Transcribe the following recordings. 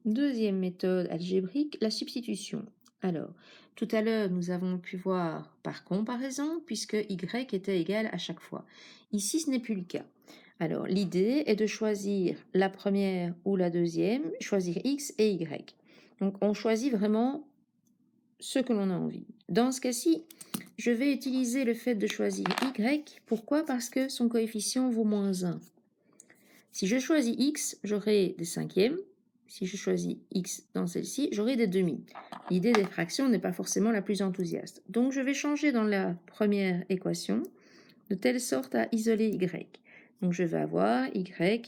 Deuxième méthode algébrique, la substitution. Alors, tout à l'heure, nous avons pu voir par comparaison, puisque y était égal à chaque fois. Ici, ce n'est plus le cas. Alors, l'idée est de choisir la première ou la deuxième, choisir x et y. Donc, on choisit vraiment ce que l'on a envie. Dans ce cas-ci, je vais utiliser le fait de choisir y. Pourquoi? Parce que son coefficient vaut -1. Si je choisis x, j'aurai des cinquièmes. Si je choisis x dans celle-ci, j'aurai des demi. L'idée des fractions n'est pas forcément la plus enthousiaste. Donc je vais changer dans la première équation de telle sorte à isoler y. Donc je vais avoir y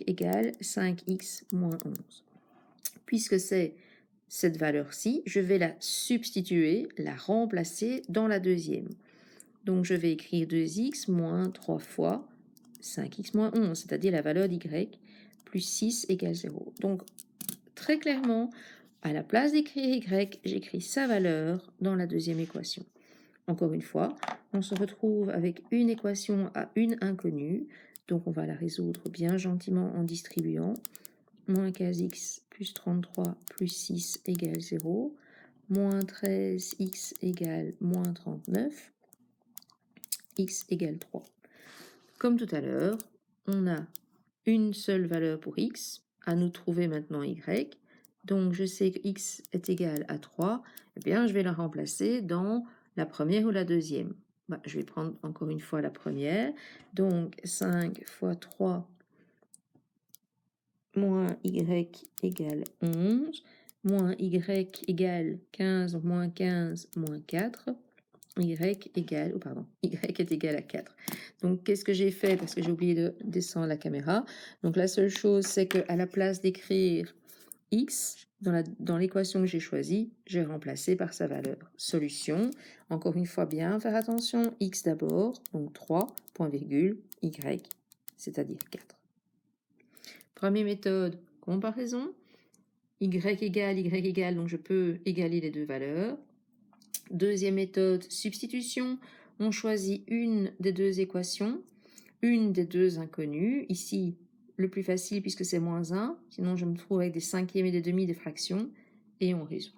égale 5x moins 11. Puisque c'est cette valeur-ci, je vais la substituer, la remplacer dans la deuxième. Donc je vais écrire 2x moins 3 fois 5x moins 11, c'est-à-dire la valeur d'y, plus 6 égale 0. Donc très clairement, à la place d'écrire y, j'écris sa valeur dans la deuxième équation. Encore une fois, on se retrouve avec une équation à une inconnue, donc on va la résoudre bien gentiment en distribuant. Moins 15x plus 33 plus 6 égale 0. Moins 13x égale moins 39. X égale 3. Comme tout à l'heure, on a une seule valeur pour x, à nous trouver maintenant y. Donc je sais que x est égal à 3, eh bien je vais la remplacer dans la première ou la deuxième. Je vais prendre encore une fois la première, donc 5 fois 3 moins y égale 11, moins y égale 15 moins 15 moins 4, y égale, y est égal à 4. Donc, qu'est-ce que j'ai fait? Parce que j'ai oublié de descendre la caméra. Donc, la seule chose, c'est qu'à la place d'écrire x dans l'équation que j'ai choisie, j'ai remplacé par sa valeur. Solution, encore une fois, bien faire attention, x d'abord, donc 3, point virgule, y, c'est-à-dire 4. Première méthode, comparaison. Y égale, donc je peux égaler les deux valeurs. Deuxième méthode, substitution. On choisit une des deux équations, une des deux inconnues. Ici, le plus facile puisque c'est -1. Sinon, je me trouve avec des cinquièmes et des demi des fractions. Et on résout.